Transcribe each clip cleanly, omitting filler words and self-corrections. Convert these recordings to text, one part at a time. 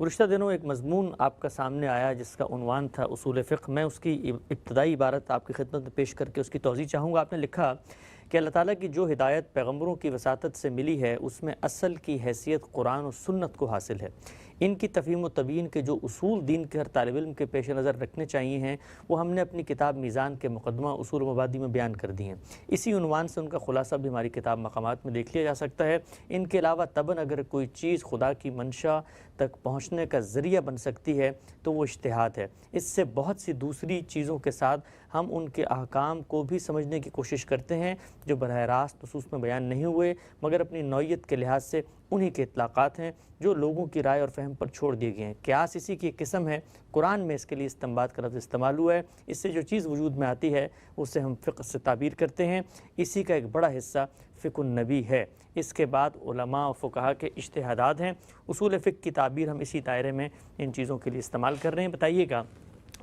گزشتہ دنوں ایک مضمون آپ کا سامنے آیا جس کا عنوان تھا اصول فقہ۔ میں اس کی ابتدائی عبارت آپ کی خدمت میں پیش کر کے اس کی توضیح چاہوں گا۔ آپ نے لکھا کہ اللہ تعالیٰ کی جو ہدایت پیغمبروں کی وساطت سے ملی ہے اس میں اصل کی حیثیت قرآن و سنت کو حاصل ہے۔ ان کی تفہیم و تبیین کے جو اصول دین کے ہر طالب علم کے پیش نظر رکھنے چاہیے ہیں وہ ہم نے اپنی کتاب میزان کے مقدمہ اصول و مبادی میں بیان کر دی ہیں۔ اسی عنوان سے ان کا خلاصہ بھی ہماری کتاب مقامات میں دیکھ لیا جا سکتا ہے۔ ان کے علاوہ طبعاً اگر کوئی چیز خدا کی منشا تک پہنچنے کا ذریعہ بن سکتی ہے تو وہ اجتہاد ہے۔ اس سے بہت سی دوسری چیزوں کے ساتھ ہم ان کے احکام کو بھی سمجھنے کی کوشش کرتے ہیں جو براہ راست نصوص میں بیان نہیں ہوئے مگر اپنی نوعیت کے لحاظ سے انہی کے اطلاقات ہیں جو لوگوں کی رائے اور فہم پر چھوڑ دیے گئے ہیں۔ قیاس اسی کی ایک قسم ہے۔ قرآن میں اس کے لیے استنباط کا لفظ استعمال ہوا ہے۔ اس سے جو چیز وجود میں آتی ہے اسے ہم فقہ سے تعبیر کرتے ہیں۔ اسی کا ایک بڑا حصہ فقہ النبی ہے۔ اس کے بعد علماء و فقہاء کے اجتہادات ہیں۔ اصول فقہ کی تعبیر ہم اسی دائرے میں ان چیزوں کے لیے استعمال کر رہے ہیں۔ بتائیے گا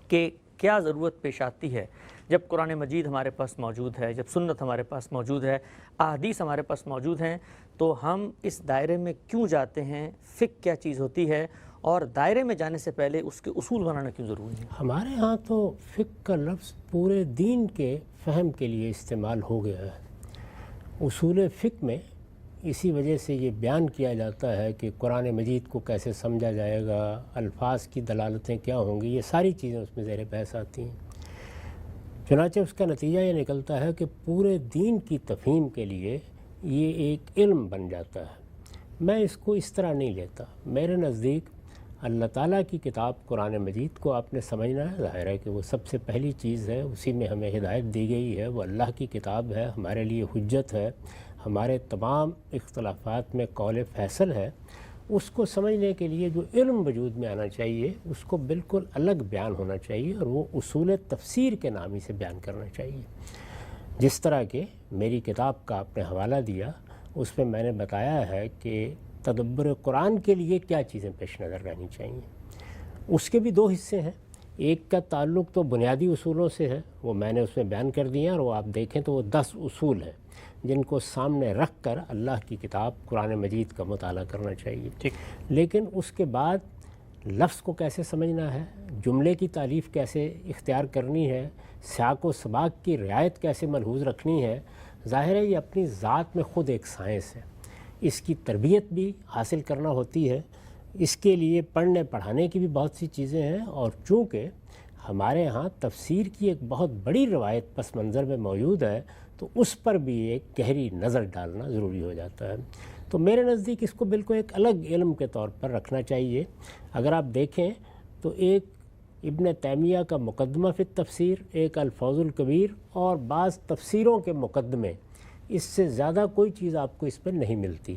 کہ کیا ضرورت پیش آتی ہے جب قرآن مجید ہمارے پاس موجود ہے، جب سنت ہمارے پاس موجود ہے، احادیث ہمارے پاس موجود ہیں، تو ہم اس دائرے میں کیوں جاتے ہیں؟ فقہ کیا چیز ہوتی ہے اور دائرے میں جانے سے پہلے اس کے اصول بنانا کیوں ضروری ہے؟ ہمارے ہاں تو فقہ کا لفظ پورے دین کے فہم کے لیے استعمال ہو گیا ہے۔ اصول فقہ میں اسی وجہ سے یہ بیان کیا جاتا ہے کہ قرآن مجید کو کیسے سمجھا جائے گا، الفاظ کی دلالتیں کیا ہوں گی، یہ ساری چیزیں اس میں زیر بحث آتی ہیں۔ چنانچہ اس کا نتیجہ یہ نکلتا ہے کہ پورے دین کی تفہیم کے لیے یہ ایک علم بن جاتا ہے۔ میں اس کو اس طرح نہیں لیتا۔ میرے نزدیک اللہ تعالیٰ کی کتاب قرآن مجید کو آپ نے سمجھنا ہے، ظاہر ہے کہ وہ سب سے پہلی چیز ہے، اسی میں ہمیں ہدایت دی گئی ہے، وہ اللہ کی کتاب ہے، ہمارے لیے حجت ہے، ہمارے تمام اختلافات میں قول فیصل ہے۔ اس کو سمجھنے کے لیے جو علم وجود میں آنا چاہیے اس کو بالکل الگ بیان ہونا چاہیے اور وہ اصول تفسیر کے نام ہی سے بیان کرنا چاہیے۔ جس طرح کہ میری کتاب کا آپ نے حوالہ دیا، اس میں میں نے بتایا ہے کہ تدبر قرآن کے لیے کیا چیزیں پیش نظر رہنی چاہیے۔ اس کے بھی دو حصے ہیں۔ ایک کا تعلق تو بنیادی اصولوں سے ہے، وہ میں نے اس میں بیان کر دیے ہیں، اور وہ آپ دیکھیں تو وہ 10 اصول ہیں جن کو سامنے رکھ کر اللہ کی کتاب قرآن مجید کا مطالعہ کرنا چاہیے۔ لیکن اس کے بعد لفظ کو کیسے سمجھنا ہے، جملے کی تعریف کیسے اختیار کرنی ہے، سیاق و سباق کی رعایت کیسے ملحوظ رکھنی ہے، ظاہر ہے یہ اپنی ذات میں خود ایک سائنس ہے۔ اس کی تربیت بھی حاصل کرنا ہوتی ہے، اس کے لیے پڑھنے پڑھانے کی بھی بہت سی چیزیں ہیں، اور چونکہ ہمارے ہاں تفسیر کی ایک بہت بڑی روایت پس منظر میں موجود ہے تو اس پر بھی ایک گہری نظر ڈالنا ضروری ہو جاتا ہے۔ تو میرے نزدیک اس کو بالکل ایک الگ علم کے طور پر رکھنا چاہیے۔ اگر آپ دیکھیں تو ایک ابن تیمیہ کا مقدمہ فی التفسیر، ایک الفوز الکبیر اور بعض تفسیروں کے مقدمے، اس سے زیادہ کوئی چیز آپ کو اس پر نہیں ملتی۔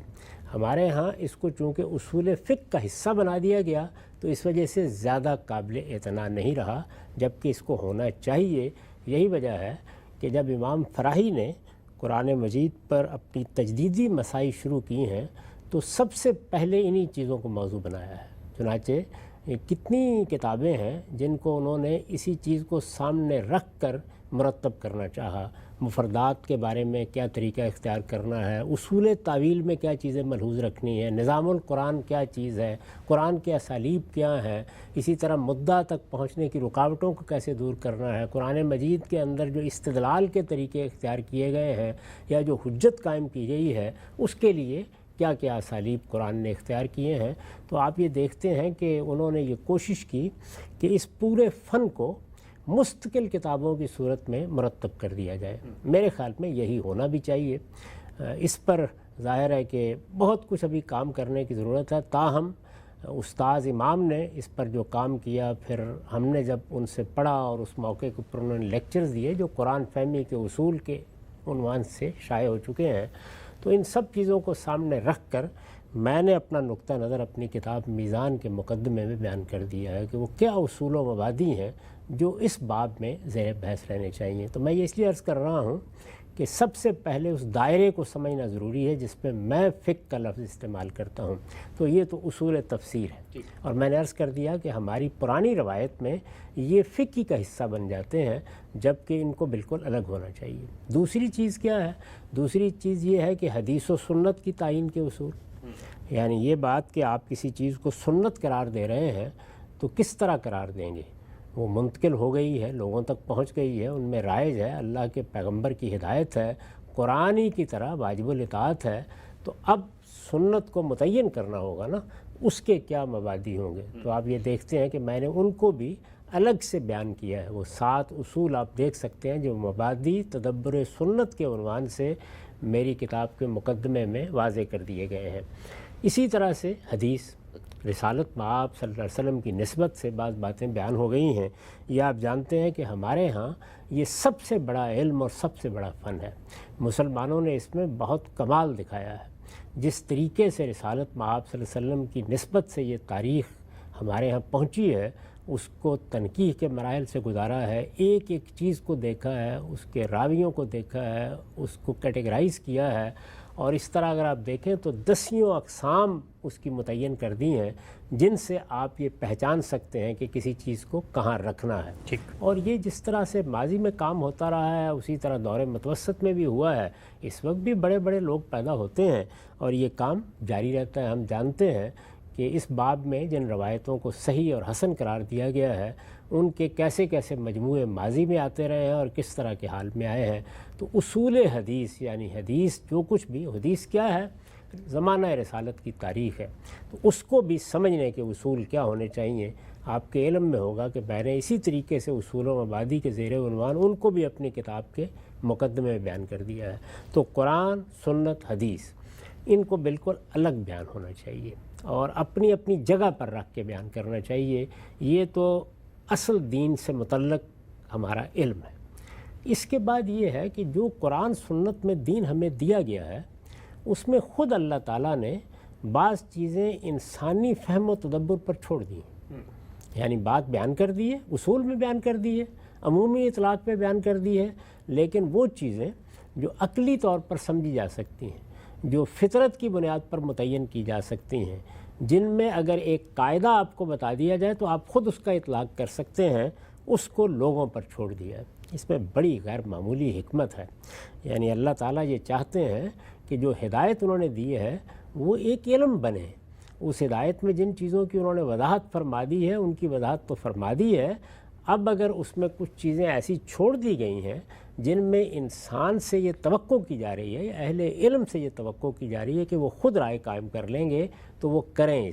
ہمارے ہاں اس کو چونکہ اصول فقہ کا حصہ بنا دیا گیا تو اس وجہ سے زیادہ قابل اعتنا نہیں رہا، جبکہ اس کو ہونا چاہیے۔ یہی وجہ ہے کہ جب امام فراہی نے قرآن مجید پر اپنی تجدیدی مساعی شروع کی ہیں تو سب سے پہلے انہی چیزوں کو موضوع بنایا ہے۔ چنانچہ کتنی کتابیں ہیں جن کو انہوں نے اسی چیز کو سامنے رکھ کر مرتب کرنا چاہا۔ مفردات کے بارے میں کیا طریقہ اختیار کرنا ہے، اصول تعویل میں کیا چیزیں ملحوظ رکھنی ہے، نظام القرآن کیا چیز ہے، قرآن کے اسالیب کیا ہیں، اسی طرح مدعا تک پہنچنے کی رکاوٹوں کو کیسے دور کرنا ہے، قرآن مجید کے اندر جو استدلال کے طریقے اختیار کیے گئے ہیں یا جو حجت قائم کی گئی ہے اس کے لیے کیا کیا اسالیب قرآن نے اختیار کیے ہیں۔ تو آپ یہ دیکھتے ہیں کہ انہوں نے یہ کوشش کی کہ اس پورے فن کو مستقل کتابوں کی صورت میں مرتب کر دیا جائے۔ میرے خیال میں یہی ہونا بھی چاہیے۔ اس پر ظاہر ہے کہ بہت کچھ ابھی کام کرنے کی ضرورت ہے، تاہم استاذ امام نے اس پر جو کام کیا، پھر ہم نے جب ان سے پڑھا اور اس موقع کے اوپر انہوں نے لیکچرز دیے جو قرآن فہمی کے اصول کے عنوان سے شائع ہو چکے ہیں، تو ان سب چیزوں کو سامنے رکھ کر میں نے اپنا نقطہ نظر اپنی کتاب میزان کے مقدمے میں بیان کر دیا ہے کہ وہ کیا اصول و مبادی ہیں جو اس باب میں زیر بحث رہنے چاہیے۔ تو میں یہ اس لیے عرض کر رہا ہوں کہ سب سے پہلے اس دائرے کو سمجھنا ضروری ہے جس میں میں فقہ کا لفظ استعمال کرتا ہوں، تو یہ تو اصول تفسیر ہے۔ اور میں نے عرض کر دیا کہ ہماری پرانی روایت میں یہ فقہ کا حصہ بن جاتے ہیں، جبکہ ان کو بالکل الگ ہونا چاہیے۔ دوسری چیز کیا ہے؟ دوسری چیز یہ ہے کہ حدیث و سنت کی تعین کے اصول، یعنی یہ بات کہ آپ کسی چیز کو سنت قرار دے رہے ہیں تو کس طرح قرار دیں گے؟ وہ منتقل ہو گئی ہے، لوگوں تک پہنچ گئی ہے، ان میں رائج ہے، اللہ کے پیغمبر کی ہدایت ہے، قرآن ہی کی طرح واجب الاطاعت ہے، تو اب سنت کو متعین کرنا ہوگا نا، اس کے کیا مبادی ہوں گے؟ تو آپ یہ دیکھتے ہیں کہ میں نے ان کو بھی الگ سے بیان کیا ہے۔ وہ 7 اصول آپ دیکھ سکتے ہیں جو مبادی تدبر سنت کے عنوان سے میری کتاب کے مقدمے میں واضح کر دیے گئے ہیں۔ اسی طرح سے حدیث، رسالت مآب صلی اللہ علیہ وسلم کی نسبت سے بعض باتیں بیان ہو گئی ہیں۔ یہ آپ جانتے ہیں کہ ہمارے ہاں یہ سب سے بڑا علم اور سب سے بڑا فن ہے۔ مسلمانوں نے اس میں بہت کمال دکھایا ہے۔ جس طریقے سے رسالت مآب صلی اللہ علیہ وسلم کی نسبت سے یہ تاریخ ہمارے ہاں پہنچی ہے، اس کو تنقیح کے مراحل سے گزارا ہے، ایک ایک چیز کو دیکھا ہے، اس کے راویوں کو دیکھا ہے، اس کو کیٹیگرائز کیا ہے، اور اس طرح اگر آپ دیکھیں تو 10 اقسام اس کی متعین کر دی ہیں جن سے آپ یہ پہچان سکتے ہیں کہ کسی چیز کو کہاں رکھنا ہے۔ ٹھیک۔ اور یہ جس طرح سے ماضی میں کام ہوتا رہا ہے اسی طرح دور متوسط میں بھی ہوا ہے، اس وقت بھی بڑے بڑے لوگ پیدا ہوتے ہیں اور یہ کام جاری رہتا ہے۔ ہم جانتے ہیں کہ اس باب میں جن روایتوں کو صحیح اور حسن قرار دیا گیا ہے ان کے کیسے کیسے مجموعے ماضی میں آتے رہے ہیں اور کس طرح کے حال میں آئے ہیں۔ تو اصول حدیث، یعنی حدیث جو کچھ بھی، حدیث کیا ہے؟ زمانہ رسالت کی تاریخ ہے، تو اس کو بھی سمجھنے کے اصول کیا ہونے چاہیے آپ کے علم میں ہوگا کہ میں نے اسی طریقے سے اصول و مبادی کے زیر عنوان ان کو بھی اپنی کتاب کے مقدمے میں بیان کر دیا ہے۔ تو قرآن، سنت، حدیث، ان کو بالکل الگ بیان ہونا چاہیے اور اپنی اپنی جگہ پر رکھ کے بیان کرنا چاہیے۔ یہ تو اصل دین سے متعلق ہمارا علم ہے۔ اس کے بعد یہ ہے کہ جو قرآن سنت میں دین ہمیں دیا گیا ہے اس میں خود اللہ تعالیٰ نے بعض چیزیں انسانی فہم و تدبر پر چھوڑ دی ہیں، یعنی بات بیان کر دی ہے، اصول میں بیان کر دی ہے، عمومی اطلاق میں بیان کر دی ہے، لیکن وہ چیزیں جو عقلی طور پر سمجھی جا سکتی ہیں، جو فطرت کی بنیاد پر متعین کی جا سکتی ہیں، جن میں اگر ایک قاعدہ آپ کو بتا دیا جائے تو آپ خود اس کا اطلاق کر سکتے ہیں، اس کو لوگوں پر چھوڑ دیا ہے۔ اس میں بڑی غیر معمولی حکمت ہے، یعنی اللہ تعالیٰ یہ چاہتے ہیں کہ جو ہدایت انہوں نے دی ہے وہ ایک علم بنے۔ اس ہدایت میں جن چیزوں کی انہوں نے وضاحت فرما دی ہے ان کی وضاحت تو فرما دی ہے، اب اگر اس میں کچھ چیزیں ایسی چھوڑ دی گئی ہیں جن میں انسان سے یہ توقع کی جا رہی ہے، اہل علم سے یہ توقع کی جا رہی ہے کہ وہ خود رائے قائم کر لیں گے، تو وہ کریں۔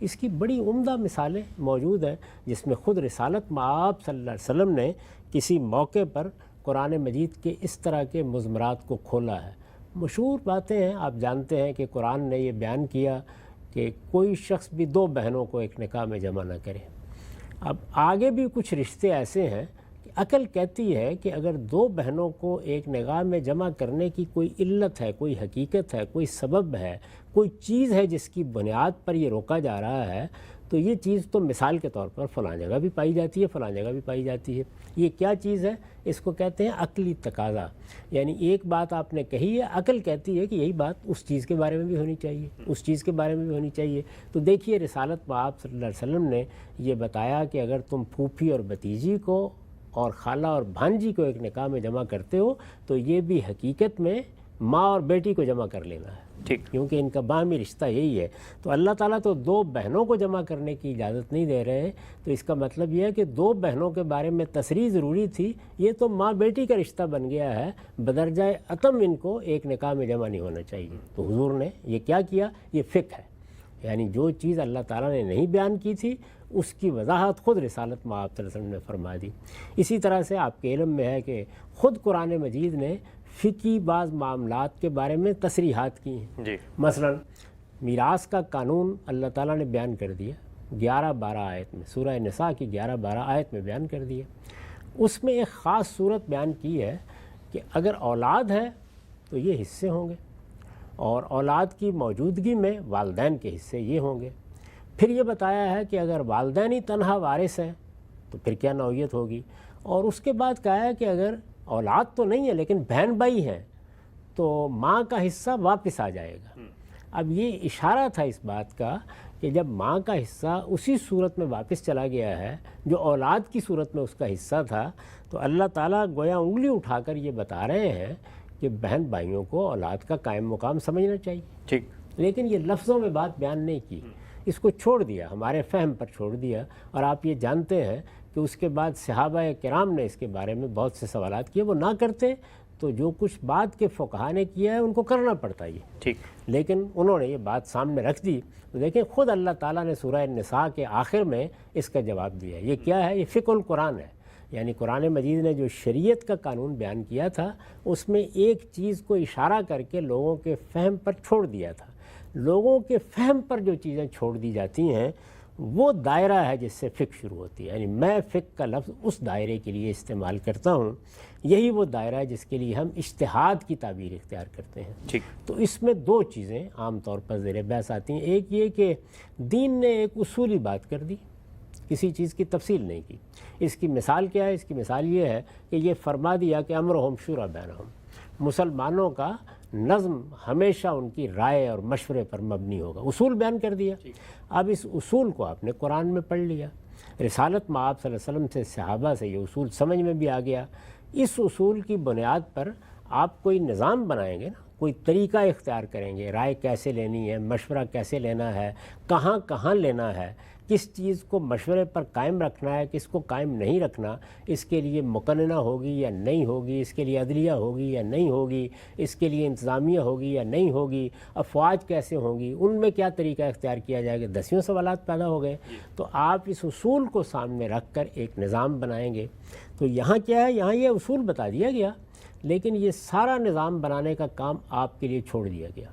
اس کی بڑی عمدہ مثالیں موجود ہیں جس میں خود رسالت مآب صلی اللہ علیہ وسلم نے کسی موقع پر قرآن مجید کے اس طرح کے مضمرات کو کھولا ہے۔ مشہور باتیں ہیں، آپ جانتے ہیں کہ قرآن نے یہ بیان کیا کہ کوئی شخص بھی 2 بہنوں کو ایک نکاح میں جمع نہ کرے۔ اب آگے بھی کچھ رشتے ایسے ہیں کہ عقل کہتی ہے کہ اگر 2 بہنوں کو ایک نکاح میں جمع کرنے کی کوئی علت ہے، کوئی حقیقت ہے، کوئی سبب ہے، کوئی چیز ہے جس کی بنیاد پر یہ روکا جا رہا ہے، تو یہ چیز تو مثال کے طور پر فلاں جگہ بھی پائی جاتی ہے، فلاں جگہ بھی پائی جاتی ہے۔ یہ کیا چیز ہے؟ اس کو کہتے ہیں عقلی تقاضا، یعنی ایک بات آپ نے کہی ہے، عقل کہتی ہے کہ یہی بات اس چیز کے بارے میں بھی ہونی چاہیے، اس چیز کے بارے میں بھی ہونی چاہیے۔ تو دیکھیے رسالت مآب صلی اللہ علیہ وسلم نے یہ بتایا کہ اگر تم پھوپھی اور بھتیجی کو اور خالہ اور بھانجی کو ایک نکاح میں جمع کرتے ہو تو یہ بھی حقیقت میں ماں اور بیٹی کو جمع کر لینا ہے، ٹھیک، کیونکہ ان کا باہمی رشتہ یہی ہے۔ تو اللہ تعالیٰ تو 2 بہنوں کو جمع کرنے کی اجازت نہیں دے رہے ہیں، تو اس کا مطلب یہ ہے کہ 2 بہنوں کے بارے میں تصریح ضروری تھی، یہ تو ماں بیٹی کا رشتہ بن گیا ہے، بدرجہ اتم ان کو ایک نکاح میں جمع نہیں ہونا چاہیے۔ تو حضور نے یہ کیا کیا؟ یہ فقہ ہے، یعنی جو چیز اللہ تعالیٰ نے نہیں بیان کی تھی اس کی وضاحت خود رسالت مآب صلی اللہ علیہ وسلم نے فرما دی۔ اسی طرح سے آپ کے علم میں ہے کہ خود قرآن مجید نے فقہی بعض معاملات کے بارے میں تصریحات کی ہیں۔ جی، مثلا میراث کا قانون اللہ تعالیٰ نے بیان کر دیا 11-12 آیت میں، سورہ نساء کی 11-12 آیت میں بیان کر دیا۔ اس میں ایک خاص صورت بیان کی ہے کہ اگر اولاد ہے تو یہ حصے ہوں گے، اور اولاد کی موجودگی میں والدین کے حصے یہ ہوں گے۔ پھر یہ بتایا ہے کہ اگر والدین ہی تنہا وارث ہیں تو پھر کیا نوعیت ہوگی، اور اس کے بعد کہا ہے کہ اگر اولاد تو نہیں ہے لیکن بہن بھائی ہیں تو ماں کا حصہ واپس آ جائے گا۔ اب یہ اشارہ تھا اس بات کا کہ جب ماں کا حصہ اسی صورت میں واپس چلا گیا ہے جو اولاد کی صورت میں اس کا حصہ تھا، تو اللہ تعالیٰ گویا انگلی اٹھا کر یہ بتا رہے ہیں کہ بہن بھائیوں کو اولاد کا قائم مقام سمجھنا چاہیے۔ ٹھیک، لیکن یہ لفظوں میں بات بیان نہیں کی، اس کو چھوڑ دیا، ہمارے فہم پر چھوڑ دیا۔ اور آپ یہ جانتے ہیں کہ اس کے بعد صحابہ کرام نے اس کے بارے میں بہت سے سوالات کیے، وہ نہ کرتے تو جو کچھ بعد کے فقہا نے کیا ہے ان کو کرنا پڑتا یہ، ٹھیک، لیکن انہوں نے یہ بات سامنے رکھ دی۔ تو دیکھیں خود اللہ تعالیٰ نے سورہ النساء کے آخر میں اس کا جواب دیا۔ یہ کیا ہے؟ یہ فقہ القرآن ہے، یعنی قرآن مجید نے جو شریعت کا قانون بیان کیا تھا اس میں ایک چیز کو اشارہ کر کے لوگوں کے فہم پر چھوڑ دیا تھا۔ لوگوں کے فہم پر جو چیزیں چھوڑ دی جاتی ہیں وہ دائرہ ہے جس سے فقہ شروع ہوتی ہے، یعنی میں فقہ کا لفظ اس دائرے کے لیے استعمال کرتا ہوں، یہی وہ دائرہ ہے جس کے لیے ہم اجتہاد کی تعبیر اختیار کرتے ہیں۔ ٹھیک، تو اس میں دو چیزیں عام طور پر زیر بحث آتی ہیں۔ ایک یہ کہ دین نے ایک اصولی بات کر دی، کسی چیز کی تفصیل نہیں کی۔ اس کی مثال کیا ہے؟ اس کی مثال یہ ہے کہ یہ فرما دیا کہ امرہم شوری بینہم، مسلمانوں کا نظم ہمیشہ ان کی رائے اور مشورے پر مبنی ہوگا، اصول بیان کر دیا۔ اب اس اصول کو آپ نے قرآن میں پڑھ لیا، رسالت مآب صلی اللہ علیہ وسلم سے صحابہ سے یہ اصول سمجھ میں بھی آ گیا۔ اس اصول کی بنیاد پر آپ کوئی نظام بنائیں گے نا، کوئی طریقہ اختیار کریں گے، رائے کیسے لینی ہے، مشورہ کیسے لینا ہے، کہاں کہاں لینا ہے، کس چیز کو مشورے پر قائم رکھنا ہے، کس کو قائم نہیں رکھنا، اس کے لیے مقننہ ہوگی یا نہیں ہوگی، اس کے لیے عدلیہ ہوگی یا نہیں ہوگی، اس کے لیے انتظامیہ ہوگی یا نہیں ہوگی، افواج کیسے ہوں گی، ان میں کیا طریقہ اختیار کیا جائے گا، دسیوں سوالات پیدا ہو گئے۔ تو آپ اس اصول کو سامنے رکھ کر ایک نظام بنائیں گے۔ تو یہاں کیا ہے؟ یہاں یہ اصول بتا دیا گیا، لیکن یہ سارا نظام بنانے کا کام آپ کے لیے چھوڑ دیا گیا۔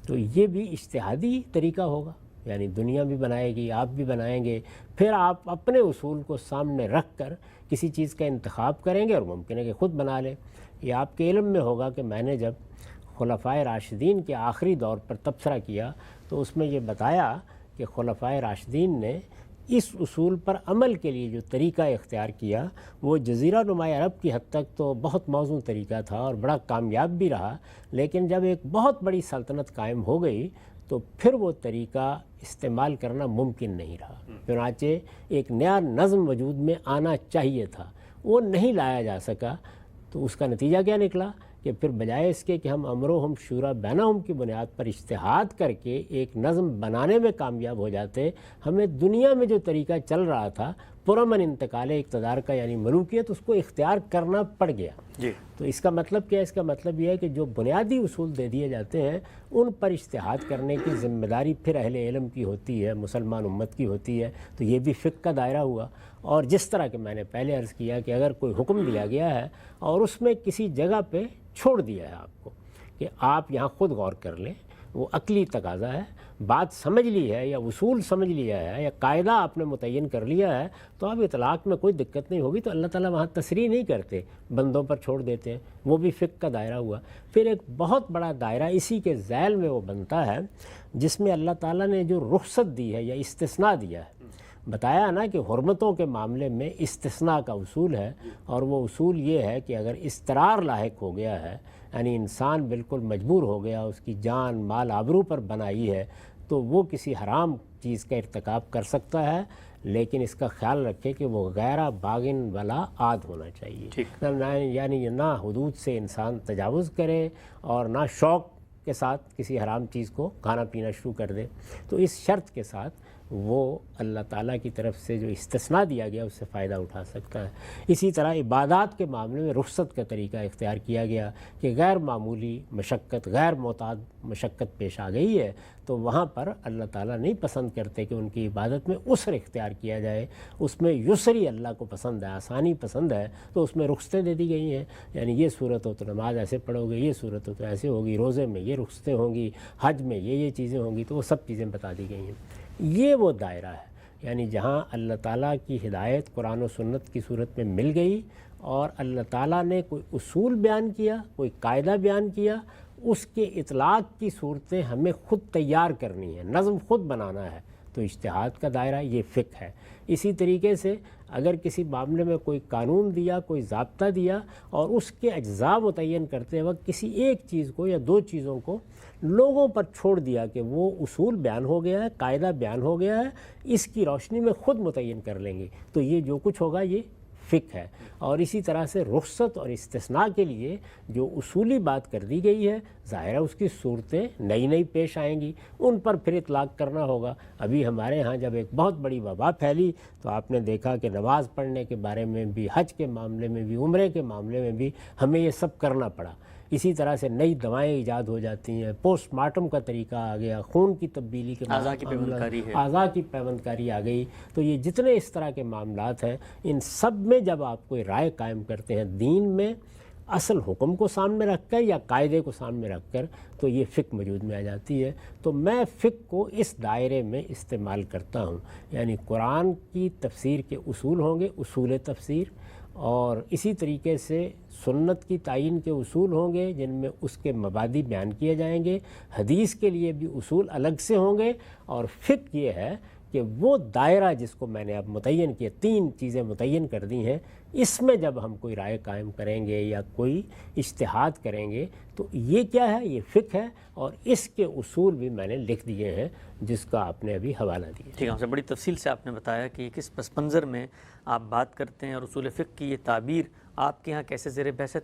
تو یہ بھی اجتہادی طریقہ ہوگا، یعنی دنیا بھی بنائے گی، آپ بھی بنائیں گے، پھر آپ اپنے اصول کو سامنے رکھ کر کسی چیز کا انتخاب کریں گے اور ممکن ہے کہ خود بنا لیں۔ یہ آپ کے علم میں ہوگا کہ میں نے جب خلفائے راشدین کے آخری دور پر تبصرہ کیا تو اس میں یہ بتایا کہ خلفائے راشدین نے اس اصول پر عمل کے لیے جو طریقہ اختیار کیا وہ جزیرہ نما عرب کی حد تک تو بہت موزوں طریقہ تھا اور بڑا کامیاب بھی رہا، لیکن جب ایک بہت بڑی سلطنت قائم ہو گئی تو پھر وہ طریقہ استعمال کرنا ممکن نہیں رہا۔ چنانچہ ایک نیا نظم وجود میں آنا چاہیے تھا، وہ نہیں لایا جا سکا۔ تو اس کا نتیجہ کیا نکلا کہ پھر بجائے اس کے کہ ہم امرہم شوری بینہم کی بنیاد پر اجتہاد کر کے ایک نظم بنانے میں کامیاب ہو جاتے، ہمیں دنیا میں جو طریقہ چل رہا تھا پرامن انتقال اقتدار کا یعنی ملوکیت، اس کو اختیار کرنا پڑ گیا۔ تو اس کا مطلب کیا ہے؟ اس کا مطلب یہ ہے کہ جو بنیادی اصول دے دیے جاتے ہیں ان پر اجتہاد کرنے کی ذمہ داری پھر اہل علم کی ہوتی ہے، مسلمان امت کی ہوتی ہے۔ تو یہ بھی فقہ کا دائرہ ہوا۔ اور جس طرح کہ میں نے پہلے عرض کیا کہ اگر کوئی حکم دیا گیا ہے اور اس میں کسی جگہ پہ چھوڑ دیا ہے آپ کو کہ آپ یہاں خود غور کر لیں، وہ عقلی تقاضا ہے، بات سمجھ لی ہے یا اصول سمجھ لیا ہے یا قاعدہ آپ نے متعین کر لیا ہے، تو اب اطلاق میں کوئی دقت نہیں ہوگی، تو اللہ تعالیٰ وہاں تصریح نہیں کرتے، بندوں پر چھوڑ دیتے ہیں۔ وہ بھی فقہ کا دائرہ ہوا۔ پھر ایک بہت بڑا دائرہ اسی کے ذیل میں وہ بنتا ہے جس میں اللہ تعالیٰ نے جو رخصت دی ہے یا استثناء دیا ہے۔ بتایا نا کہ حرمتوں کے معاملے میں استثناء کا اصول ہے، اور وہ اصول یہ ہے کہ اگر اضطرار لاحق ہو گیا ہے، یعنی انسان بالکل مجبور ہو گیا، اس کی جان مال آبرو پر بنائی ہے، تو وہ کسی حرام چیز کا ارتکاب کر سکتا ہے، لیکن اس کا خیال رکھے کہ وہ غیر باغن ولا عاد ہونا چاہیے، یعنی نہ حدود سے انسان تجاوز کرے اور نہ شوق کے ساتھ کسی حرام چیز کو کھانا پینا شروع کر دے۔ تو اس شرط کے ساتھ وہ اللہ تعالیٰ کی طرف سے جو استثناء دیا گیا اس سے فائدہ اٹھا سکتا ہے۔ اسی طرح عبادات کے معاملے میں رخصت کا طریقہ اختیار کیا گیا کہ غیر معمولی مشقت، غیر معتاد مشقت پیش آ گئی ہے تو وہاں پر اللہ تعالیٰ نہیں پسند کرتے کہ ان کی عبادت میں عسر اختیار کیا جائے، اس میں یسری اللہ کو پسند ہے، آسانی پسند ہے، تو اس میں رخصتیں دے دی گئی ہیں، یعنی یہ صورت ہو تو نماز ایسے پڑھو گے، یہ صورت ہو تو ایسے ہوگی، روزے میں یہ رخصتیں ہوں گی، حج میں یہ چیزیں ہوں گی، تو وہ سب چیزیں بتا دی گئی ہیں۔ یہ وہ دائرہ ہے یعنی جہاں اللہ تعالیٰ کی ہدایت قرآن و سنت کی صورت میں مل گئی اور اللہ تعالیٰ نے کوئی اصول بیان کیا، کوئی قاعدہ بیان کیا، اس کے اطلاق کی صورتیں ہمیں خود تیار کرنی ہیں، نظم خود بنانا ہے، تو اجتہاد کا دائرہ یہ فقہ ہے۔ اسی طریقے سے اگر کسی معاملے میں کوئی قانون دیا، کوئی ضابطہ دیا اور اس کے اجزاء متعین کرتے وقت کسی ایک چیز کو یا دو چیزوں کو لوگوں پر چھوڑ دیا کہ وہ اصول بیان ہو گیا ہے، قاعدہ بیان ہو گیا ہے، اس کی روشنی میں خود متعین کر لیں گے، تو یہ جو کچھ ہوگا یہ فقہ ہے۔ اور اسی طرح سے رخصت اور استثناء کے لیے جو اصولی بات کر دی گئی ہے، ظاہر ہے اس کی صورتیں نئی نئی پیش آئیں گی، ان پر پھر اطلاق کرنا ہوگا۔ ابھی ہمارے ہاں جب ایک بہت بڑی وبا پھیلی تو آپ نے دیکھا کہ نماز پڑھنے کے بارے میں بھی، حج کے معاملے میں بھی، عمرے کے معاملے میں بھی ہمیں یہ سب کرنا پڑا۔ اسی طرح سے نئی دوائیں ایجاد ہو جاتی ہیں، پوسٹ مارٹم کا طریقہ آ گیا، خون کی تبدیلی کے اعضاء کی پیوند ہے، اعضاء کی پیوند کاری آ گئی۔ تو یہ جتنے اس طرح کے معاملات ہیں، ان سب میں جب آپ کوئی رائے قائم کرتے ہیں دین میں، اصل حکم کو سامنے رکھ کر یا قاعدے کو سامنے رکھ کر، تو یہ فقہ وجود میں آ جاتی ہے۔ تو میں فقہ کو اس دائرے میں استعمال کرتا ہوں، یعنی قرآن کی تفسیر کے اصول ہوں گے، اصول تفسیر، اور اسی طریقے سے سنت کی تعین کے اصول ہوں گے جن میں اس کے مبادی بیان کیے جائیں گے، حدیث کے لیے بھی اصول الگ سے ہوں گے، اور فقہ یہ ہے کہ وہ دائرہ جس کو میں نے اب متعین کیا، 3 چیزیں متعین کر دی ہیں، اس میں جب ہم کوئی رائے قائم کریں گے یا کوئی اجتہاد کریں گے تو یہ کیا ہے، یہ فقہ ہے، اور اس کے اصول بھی میں نے لکھ دیے ہیں جس کا آپ نے ابھی حوالہ دیا۔ ٹھیک ہے، ہم سے بڑی تفصیل سے آپ نے بتایا کہ کس پس منظر میں آپ بات کرتے ہیں اور اصول فقہ کی یہ تعبیر آپ کے ہاں کیسے زیر بحث ہے۔